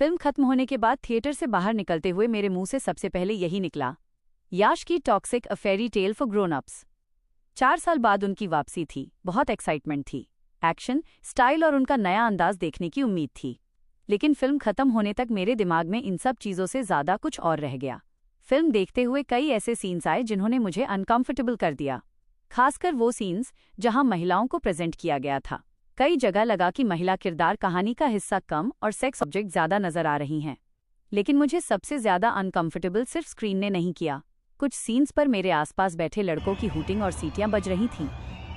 Film खत्म होने के बाद थिएटर से बाहर निकलते हुए मेरे मुंह से सबसे पहले यही निकला, याश की toxic a fairy tale for grown ups. 4 साल बाद उनकी वापसी थी, बहुत एक्साइटमेंट थी, एक्शन, स्टाइल और उनका नया अंदाज देखने की उम्मीद थी। लेकिन फिल्म खत्म होने तक मेरे दिमाग में इन सब चीज़ों से ज़्यादा कुछ और रह गया। फिल्म देखते हुए कई ऐसे सीन्स आए जिन्होंने मुझे अनकंफर्टेबल कर दिया, खासकर वो सीन्स जहां महिलाओं को प्रेजेंट किया गया था। कई जगह लगा कि महिला किरदार कहानी का हिस्सा कम और सेक्स ऑब्जेक्ट ज़्यादा नजर आ रही हैं। लेकिन मुझे सबसे ज़्यादा अनकंफर्टेबल सिर्फ स्क्रीन ने नहीं किया। कुछ सीन्स पर मेरे आसपास बैठे लड़कों की हूटिंग और सीटियां बज रही थीं।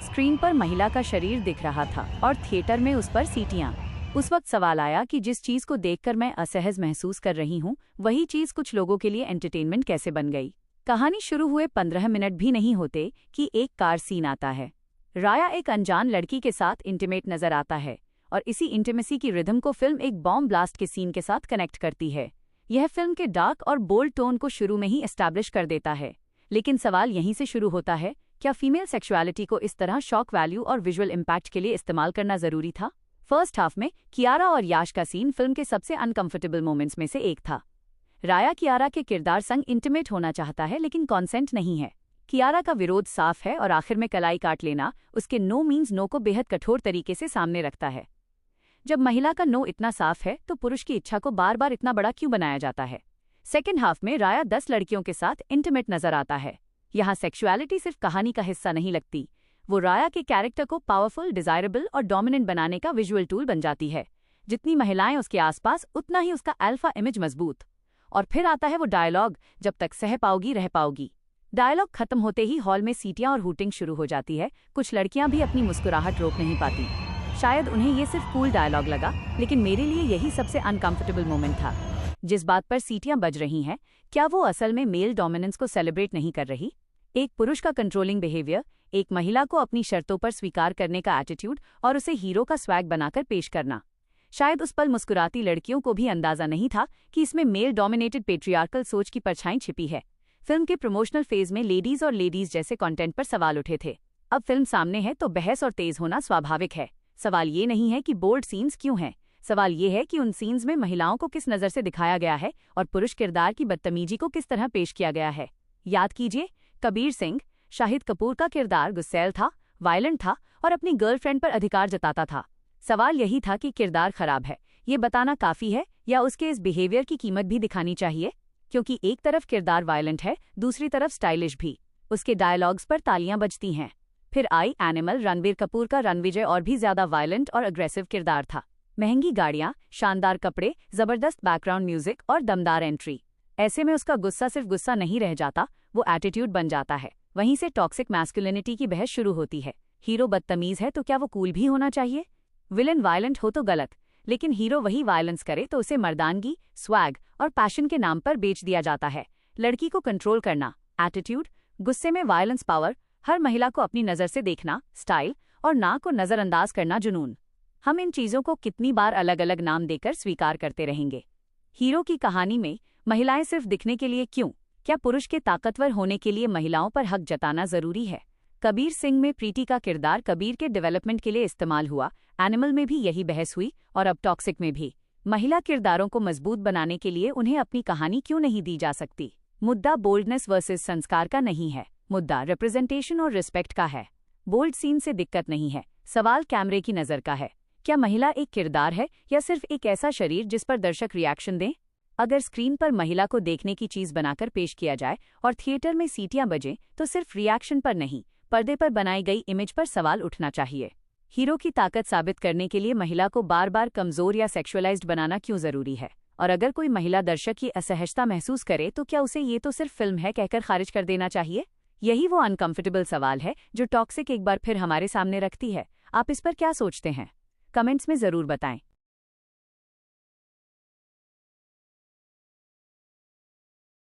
स्क्रीन पर महिला का शरीर दिख रहा था और थिएटर में उस पर सीटियां। उस वक्त सवाल आया कि जिस चीज़ को देखकर मैं असहज महसूस कर रही हूँ, वही चीज़ कुछ लोगों के लिए एंटरटेनमेंट कैसे बन गई। कहानी शुरू हुए 15 मिनट भी नहीं होते कि एक कार सीन आता है। राया एक अनजान लड़की के साथ इंटीमेट नजर आता है और इसी इंटीमेसी की रिदम को फिल्म एक बॉम्ब ब्लास्ट के सीन के साथ कनेक्ट करती है। यह फिल्म के डार्क और बोल्ड टोन को शुरू में ही एस्टैब्लिश कर देता है। लेकिन सवाल यहीं से शुरू होता है, क्या फीमेल सेक्सुअलिटी को इस तरह शॉक वैल्यू और विजुअल इम्पैक्ट के लिए इस्तेमाल करना जरूरी था? फर्स्ट हाफ में कियारा और याश का सीन फिल्म के सबसे अनकंफर्टेबल मोमेंट्स में से एक था। राया कियारा के किरदार संग इंटीमेट होना चाहता है लेकिन कॉन्सेंट नहीं है। कियारा का विरोध साफ है और आखिर में कलाई काट लेना उसके नो मीन्स नो को बेहद कठोर तरीके से सामने रखता है। जब महिला का नो इतना साफ है तो पुरुष की इच्छा को बार बार इतना बड़ा क्यों बनाया जाता है? सेकेंड हाफ में राया 10 लड़कियों के साथ इंटीमेट नजर आता है। यहाँ सेक्सुअलिटी सिर्फ कहानी का हिस्सा नहीं लगती, वो राया के कैरेक्टर को पावरफुल, डिजायरेबल और डोमिनेंट बनाने का विजुअल टूल बन जाती है। जितनी महिलाएं उसके आसपास, उतना ही उसका अल्फा इमेज मजबूत। और फिर आता है वो डायलॉग, जब तक सह पाओगी रह पाओगी। डायलॉग खत्म होते ही हॉल में सीटियां और हूटिंग शुरू हो जाती है। कुछ लड़कियां भी अपनी मुस्कुराहट रोक नहीं पाती। शायद उन्हें ये सिर्फ कूल डायलॉग लगा, लेकिन मेरे लिए यही सबसे अनकंफर्टेबल मोमेंट था। जिस बात पर सीटियां बज रही हैं, क्या वो असल में मेल डोमिनेंस को सेलिब्रेट नहीं कर रही? एक पुरुष का कंट्रोलिंग बिहेवियर, एक महिला को अपनी शर्तों पर स्वीकार करने का एटीट्यूड और उसे हीरो का स्वैग बनाकर पेश करना। शायद उस पल मुस्कुराती लड़कियों को भी अंदाजा नहीं था कि इसमें मेल डोमिनेटेड पेट्रियार्कल सोच की परछाई छिपी है। फिल्म के प्रमोशनल फेज में लेडीज और लेडीज जैसे कंटेंट पर सवाल उठे थे। अब फिल्म सामने है तो बहस और तेज होना स्वाभाविक है। सवाल ये नहीं है कि बोल्ड सीन्स क्यों हैं, सवाल ये है कि उन सीन्स में महिलाओं को किस नज़र से दिखाया गया है और पुरुष किरदार की बदतमीजी को किस तरह पेश किया गया है। याद कीजिए, कबीर सिंह, शाहिद कपूर का किरदार गुस्सैल था, वायलेंट था और अपनी गर्लफ्रेंड पर अधिकार जताता था। सवाल यही था कि किरदार खराब है, ये बताना काफ़ी है या उसके इस बिहेवियर की कीमत भी दिखानी चाहिए? क्योंकि एक तरफ किरदार वायलेंट है, दूसरी तरफ स्टाइलिश भी। उसके डायलॉग्स पर तालियां बजती हैं। फिर आई एनिमल, रणबीर कपूर का रणविजय और भी ज्यादा वायलेंट और अग्रेसिव किरदार था। महंगी गाड़ियां, शानदार कपड़े, जबरदस्त बैकग्राउंड म्यूजिक और दमदार एंट्री। ऐसे में उसका गुस्सा सिर्फ गुस्सा नहीं रह जाता, वो एटीट्यूड बन जाता है। वहीं से टॉक्सिक मैस्कुलिनिटी की बहस शुरू होती है। हीरो बदतमीज है तो क्या वो कूल भी होना चाहिए? विलन वायलेंट हो तो गलत, लेकिन हीरो वही वायलेंस करे तो उसे मर्दानगी, स्वैग और पैशन के नाम पर बेच दिया जाता है। लड़की को कंट्रोल करना, एटीट्यूड, गुस्से में वायलेंस पावर, हर महिला को अपनी नज़र से देखना, स्टाइल और ना को नज़रअंदाज करना जुनून। हम इन चीज़ों को कितनी बार अलग अलग नाम देकर स्वीकार करते रहेंगे? हीरो की कहानी में महिलाएं सिर्फ दिखने के लिए क्यों? क्या पुरुष के ताकतवर होने के लिए महिलाओं पर हक जताना जरूरी है? कबीर सिंह में प्रीति का किरदार कबीर के डेवलपमेंट के लिए इस्तेमाल हुआ, एनिमल में भी यही बहस हुई और अब टॉक्सिक में भी। महिला किरदारों को मजबूत बनाने के लिए उन्हें अपनी कहानी क्यों नहीं दी जा सकती? मुद्दा बोल्डनेस वर्सेस संस्कार का नहीं है, मुद्दा रिप्रेजेंटेशन और रिस्पेक्ट का है। बोल्ड सीन से दिक्कत नहीं है, सवाल कैमरे की नज़र का है। क्या महिला एक किरदार है या सिर्फ एक ऐसा शरीर जिस पर दर्शक रिएक्शन दें? अगर स्क्रीन पर महिला को देखने की चीज़ बनाकर पेश किया जाए और थिएटर में सीटियां बजें, तो सिर्फ रिएक्शन पर नहीं, पर्दे पर बनाई गई इमेज पर सवाल उठना चाहिए। हीरो की ताकत साबित करने के लिए महिला को बार बार कमजोर या सेक्सुअलाइज्ड बनाना क्यों जरूरी है? और अगर कोई महिला दर्शक ये असहजता महसूस करे तो क्या उसे ये तो सिर्फ फिल्म है कहकर खारिज कर देना चाहिए? यही वो अनकंफर्टेबल सवाल है जो टॉक्सिक एक बार फिर हमारे सामने रखती है। आप इस पर क्या सोचते हैं? कमेंट्स में जरूर बताएं।